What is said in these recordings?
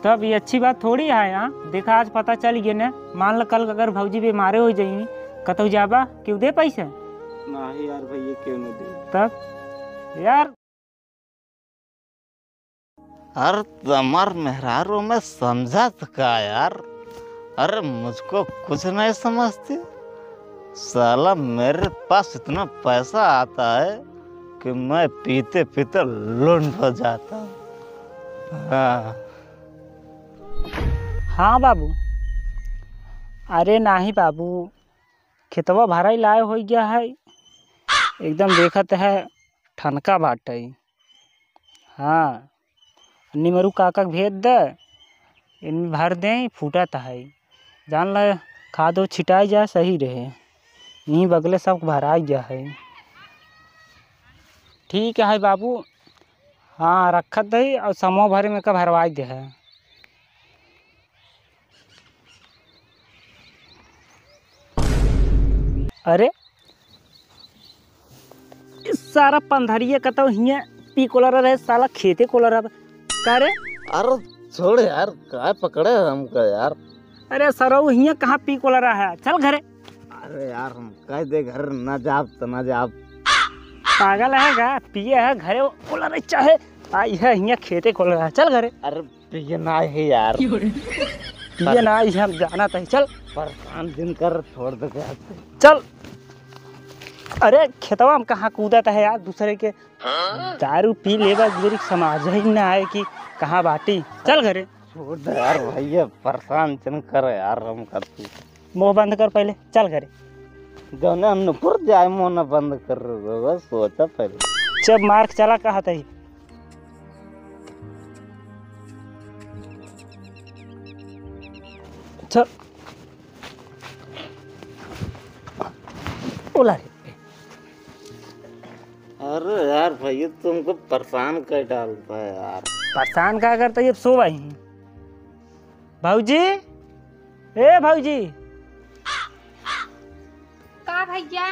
तब ये अच्छी बात थोड़ी है। यहाँ देखा आज पता चल गया ना, मान लो कल अगर भौजी बीमारे हो जाएंगी कतौ जाबा क्यों दे पैसे? नहीं यार भैया क्यों नहीं दे। तब यार अरे तमार मेहरारू में समझा का यार। अरे मुझको कुछ नहीं समझती। साला मेरे पास इतना पैसा आता है कि मैं पीते पीते लुंड हो जाता हूँ। हाँ बाबू। अरे नहीं बाबू, खेतवा भराई लाए हो गया है, एकदम देखत है ठनका बाटे। हाँ निमरू काका भेज दे, इनमें भर दें फूटत है। जान ल खादो छिटाई जाए सही रहे, यहीं बगले सब भराई गया है। ठीक है बाबू। हाँ रखत है और समूह भरे में का भरवाई दे है। अरे इस सारा पंधरिया कतो हिया पी कोलर रहे, साला खेते कोलर का रे। अरे छोड़ यार, काय पकड़े हमको यार। अरे सरऊ हिया कहाँ पी कोलर है, चल घरे। अरे यार हम कह दे घर न जाब तो न जाब। पागल है का, पिए है घरे कोलर चाहे आई है हिया खेते कोलर है, चल घरे। अरे पिए ना है यार, पिए ना आई हम जाना था, चल। परेशान दिन कर छोड़ दे चल। अरे खेतवा हम कहाँ कूदत है यार दूसरे के दारू पी लेवा, मेरी समाज ही ना आए कि कहाँ बाटी, चल घरे। छोड़ दे यार भैया, परेशान चन कर यार हम करती। मुँह बंद कर पहले, चल घरे। जौने अन्नपुर जाए मुँह न बंद कर रहे, सोचा पहले। जब मार्क चला कहा था चल बोला रे। अरे यार भैया तुमको परेशान कर डालता है यार। परेशान क्या करता है, सो भाई भाऊजी। ए भाऊजी। का भैया?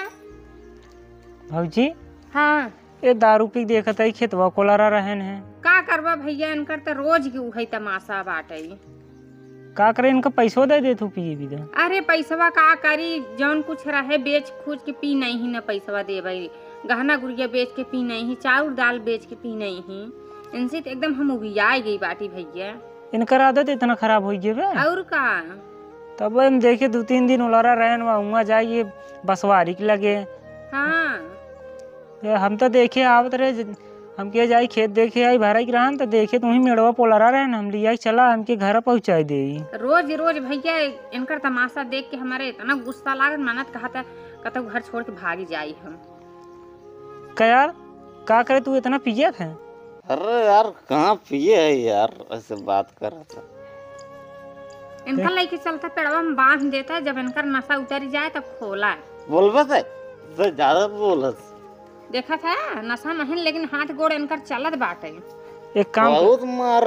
भाऊजी हाँ ये दारू पी देखत है खेतवा कोलारा रहन है, का करबा भैया, इनकर तो रोज की उहई तमाशा बाटे। का करे इनका पैसो दे दे तू पिए भी दे। अरे पैसवा का करी, जौन कुछ रहे बेच खूच के पी नहीं ही न पैसवा देबे, गहना गुड़िया बेच के पी नहीं ही, चाउर दाल बेच के पी नहीं ही। इनसे तो एकदम हम उबियाई गई बाटी भैया। इनकर आदत इतना खराब हो गई बे। और का तब हम देखे 2-3 दिन उलारा रहन वहाँ जाइए बसवारी के लगे। हाँ हम तो देखे आवत रहे, हम के जाई खेत देखे आई भराई के रहन तो देखे तुम्ही मेड़वा पोलरा रहन, हम लिया चला हमके घर पहुँचाई दे। रोज रोज भैया इनकर तमाशा देख के हमारे इतना गुस्सा लागत, मानत कहता कतौ घर छोड़ के भागी जाई हम। क्या यार का करे तू इतना पिए थे? अरे यार कहाँ पिए है यार, ऐसे बात कर रहा था। इनका लेके चलता पेड़वा में बांध देता है, जब इनकर नशा उतर जाए तब खोला। बोलबे थे तो ज्यादा बोलत। देखा था नशा नहीं, लेकिन हाथ गोड़ इनकर चलत बाटे। एक काम बहुत मार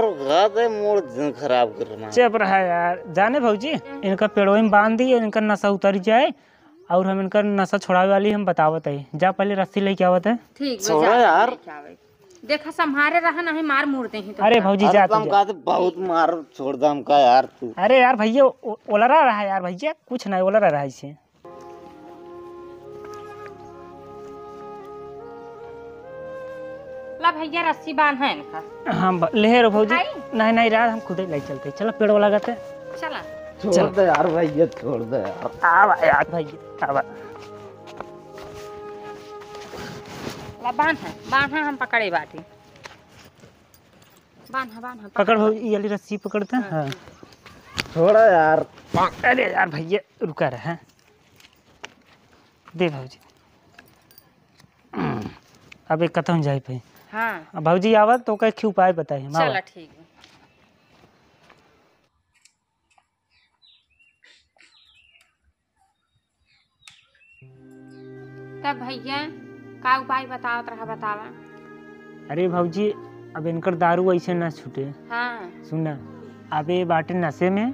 दे, मूड खराब करना। चुप रहा यार। जाने भाऊजी इनका पेड़ों में बांध दिए, इनका नशा उतर जाए और हम इनका नशा छुड़ावे वाली हम बतावत है। जा पहले रस्सी लेके आवत है। ठीक छोड़ा यार। देखा संभारे रहा नहीं मार मुड़ते ही तो। अरे भाऊजी जा तुम कहते बहुत मार छोड़ दम का यार तू। अरे यार भैया ओलरा रहा है यार, भैया कुछ नहीं ओलरा रहा इसे। ला भैया रस्सी बांध है इनका। हाँ ले रो भाऊजी। नहीं नहीं यार हम खुद ही ले चलते, चलो पेड़ लगाते। चला छोड़ दे यार भैया, छोड़ दे यार। आवा यार भैया आवा। ला बांध है हम पकड़े बाटी। बांध पकड़ भाऊजी, ये वाली रस्सी पकड़ते हैं। हाँ छोड़ा यार। अरे यार भैया रुका रहे, दे भाऊजी। अब एक कथन जाए पे। हाँ भाऊजी आवत तो क्या उपाय बताइए। चला ठीक है। तब भैया का उपाय बतावत रहा, बतावा। अरे भाऊजी अब इनकर दारू ऐसे ना छूटे। हाँ सुना अब ये बाटे नशे में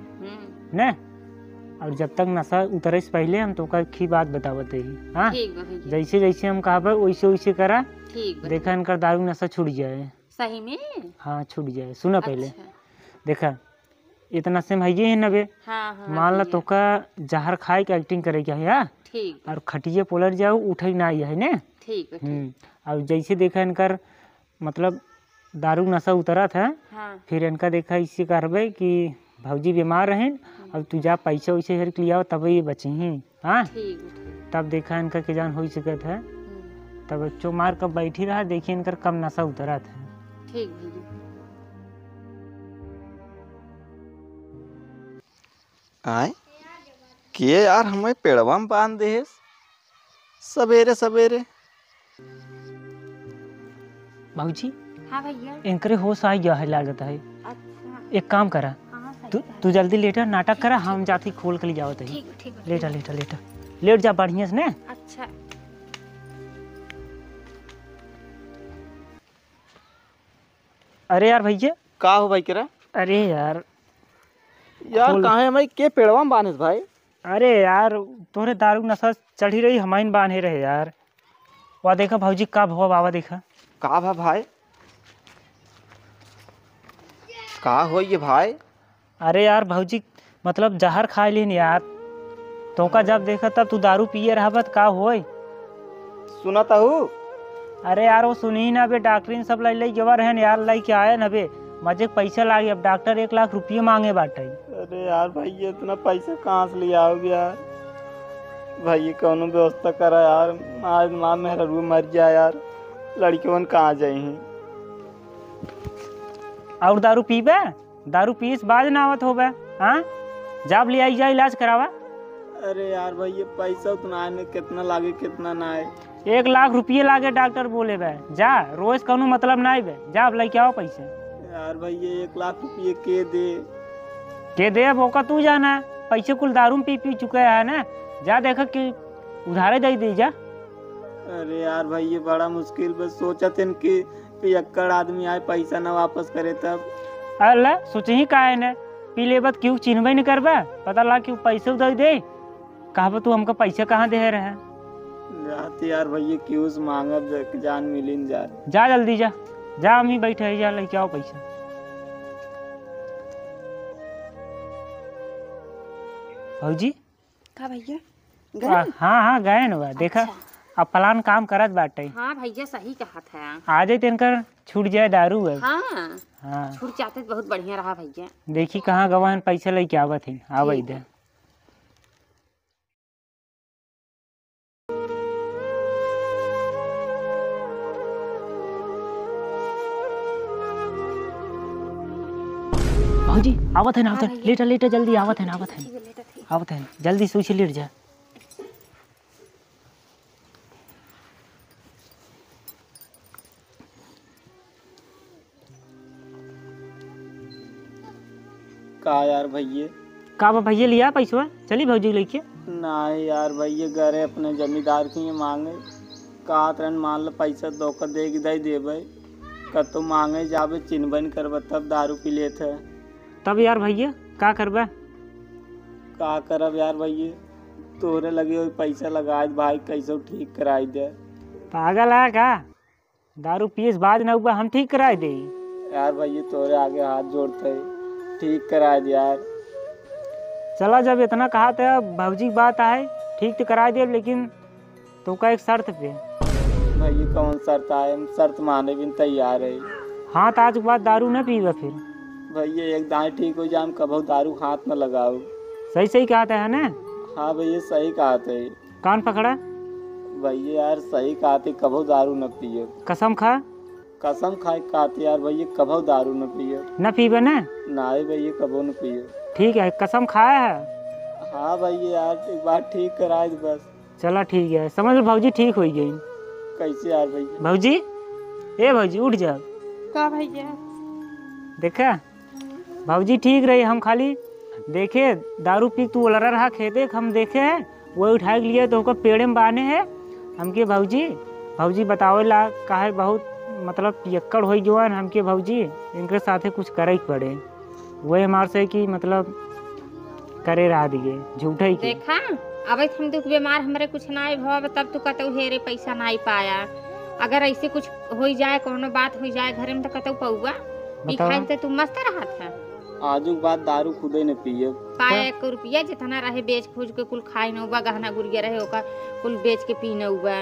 न, और जब तक नशा उतरे से पहले हम तो की बात बतावत है। हाँ जैसे जैसे हम कहा वैसे वैसे करा, देखा इनकर दारू नशा छूट जाए। सही में? हाँ छूट जाए। सुना पहले देखा इतना से है ये है नबे। हाँ हाँ मान ला भैया, तो का जहर खाए के एक्टिंग करे क्या है ठीक और खटिए पोलर जाओ उठे ना है ने। ठीक है, ठीक। और जैसे देखा इनकर मतलब दारू नशा उतरत है, हाँ फिर इनका देखा इससे करबे कि भौजी बीमार रहें अब तू जा पैसा वैसे हर के लिया तब ये बचे ही। हाँ ठीक है, ठीक। तब देखा इनका के जान हो सकत है, तब बच्चों मार कब बैठी रहा देखिए इनकर कम नशा उतरत है। ठीक भैया। आए किए यार हमें पेड़वा में बांध दे सवेरे सवेरे। भौजी हाँ भैया। इनकरे होश आ गया है लागत है। अच्छा। एक काम करा, हाँ सही तू बात। तू जल्दी लेटर नाटक करा, हम जाती खोल के ले जाओ तही। ठीक ठीक है, लेटर लेटर लेटर लेट जा बढ़िया से ने। अच्छा। अरे यार भैया, का हो भाई करा अरे यार यार खोल। कहाँ है भाई के पेड़वा में बांधे भाई। अरे यार तोरे दारू नशा चढ़ी रही हमाइन बांधे रहे यार। वह देखा भौजी का भवा बाबा देखा। का भा भाई का हो ये भाई। अरे यार भौजी मतलब जहर खा लीन यार, तो का जब देखा तब तू दारू पिए रहबत का होय। सुना था हूँ। अरे यार वो सुनी ना बे, डॉक्टरीन सब लाई जवा रहन यार, लाई के आए ना बे, मजे पैसा लागे। अब डॉक्टर 1 लाख रुपये मांगे बाटे। अरे यार भाई ये इतना पैसा कहाँ से ले आओगे यार। भाई ये कौनो व्यवस्था करा यार, आज माँ मेरा रू मर जाए यार, लड़कियों कहाँ जाए। और दारू पीबे, दारू पीस बाद ना आवत होबे। हाँ जब ले आई जा इलाज करावा। अरे यार भाई ये पैसा उतना आने कितना लागे कितना ना आए। 1 लाख रुपये लागे डॉक्टर बोले बे, जा रोज कौनो मतलब ना बे, जा अब लेके आओ पैसे। यार भाई ये 1 लाख रुपये के दे वो का तू जाना, पैसे कुल दारू में पी पी चुके है ना, जा देखा कि उधारे दे जा। अरे यार भाई ये बड़ा मुश्किल, बस सोचा थे कि पियक्कड़ आदमी आए पैसा ना वापस करे तब। अल्लाह सोच ही का है न, पी लेबत क्यों चिन्हबे नहीं करबा, पता लगा कि पैसे दे दे, कहा तू हमको पैसे कहाँ दे रहे। जाते यार भैया क्यों से मांगब, जान मिली न जा जल्दी जा, जा अम्मी बैठे है, जा लेके आओ पैसा। भौजी का भैया हाँ हाँ गए न बा, देखा अच्छा। अब फलान काम करत बाटे, हाँ भैया सही कहा था। आ जाए तिनकर छूट जाए दारू है। हाँ हाँ छूट जाते तो बहुत बढ़िया रहा भैया। देखी कहाँ गवाहन पैसा लेके आवत है, आवे दे। भौजी आवत है ना, आवत है, लेटर लेटर जल्दी आवत है ना, आवत है आवत है, जल्दी सोच लेट जा। का यार भैया का बा भैया लिया पैसा, चली भौजी लेके। नहीं यार भैया घरे अपने जमींदार की मांगे, कहा तरन मान लो पैसा धोखा दे दे देवे, कतो मांगे जाबे चिन्हबन करब तब दारू पी लेते। तब यार भैया का करबा। का करब यार भैया, तोरे लगे हुए पैसा लगाए भाई कैसे ठीक कराई दे। पागल है का, दारू पिए बाद ना हुआ हम ठीक कराए दे। यार भैया तोरे आगे हाथ जोड़ते ठीक करा दे यार। चला जब इतना कहा था भौजी की बात आए ठीक तो करा दे, लेकिन तो का एक शर्त पे। भैया कौन शर्त आए, हम शर्त माने भी तैयार है। हाँ तो आज के बाद दारू न पीबा फिर। भैया एक दाएं ठीक हो जाए, हम कभी दारू हाथ में लगाओ। सही सही कहा था है ना। हाँ भैया सही कहा थे। कान पकड़ा, भैया यार सही कहा थे, कभी दारू न पियो। कसम खा। कसम खाए कहते यार भैया कभी दारू न पियो। न पीबा ना, नहीं भैया कभी न पियो। ठीक है कसम खाया है। हाँ भैया यार एक बार ठीक कराए दे बस। चला ठीक है, समझ लो भौजी ठीक हो गई। कैसे यार भैया। भौजी ए भौजी उठ जा, का भैया देखा भौजी ठीक रही, हम खाली देखे दारू पी तू लड़ा रहा खेते, हम देखे है वो उठा के लिए तो पेड़े में बांधे है हमके। भौजी भौजी बतावे ला काहे बहुत मतलब पियक्कड़ हो गए हमके भौजी, इनके साथे कुछ करे ही पड़े, वही हमारे से कि मतलब करे रहा दिए झूठे ही। देखा अब हम दुख बीमार हमारे कुछ ना भव तब तू कतौ हेरे पैसा नहीं पाया। अगर ऐसे कुछ हो जाए कोनो बात हो जाए घर में तो कतौ पौआ ई खाए तो तू मस्त रहा था। आजू के बाद दारू खुदे न पिए। पाए 1 रुपया जितना रहे बेच खोज के कुल खाई न उबा, गहना गुड़िया रहे ओका कुल बेच के पी न उबा,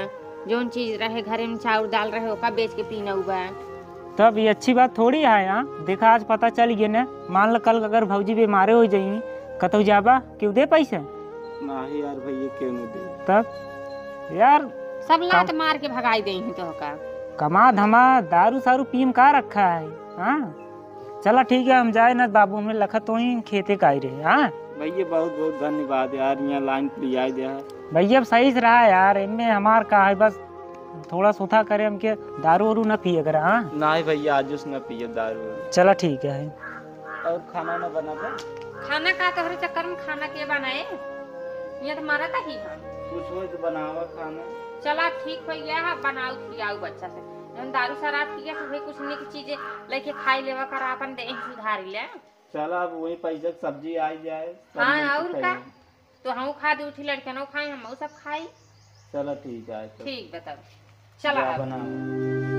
जौन चीज रहे घरे में चाउर दाल रहे ओका बेच के पी न उबा। तब ये अच्छी बात थोड़ी है। हाँ देखा आज पता चल गया न, मान लो कल अगर भौजी बीमारे हो जाई कतौ जाबा क्यों दे पैसे? नहीं यार भैया क्यों नहीं दे। तब यार सब लात मार के भगाई दे तो का कमा धमा दारू सारू पीम का रखा है। हाँ चला ठीक है हम जाए ना, बाबू हमें लखा तो ही खेते का ही रहे। हाँ भैया बहुत बहुत धन्यवाद यार, यहाँ लाइन पे लिया दिया है। भैया अब सही से रहा यार, इनमें हमार का है बस थोड़ा सुथा करे हमके दारू वारू न पिए कर। हाँ नहीं भैया आज उस न पिए दारू। चला ठीक है। और खाना न बना था? खाना का तोहरे चक्कर में खाना के बनाए, ये तो मारा था ही हम कुछ हो तो बनावा खाना। चला ठीक हो गया है, बनाओ खियाओ बच्चा से। जब दारू शराब पिया तो भाई कुछ नहीं की चीजें लेके खाई लेवा कर अपन दे सुधार ले। चला अब वही पैसा सब्जी आ जाए। हाँ और का तो हम खा दे, उठी लड़के न खाई हम सब खाई। चला ठीक है। ठीक बताओ चला बनाओ।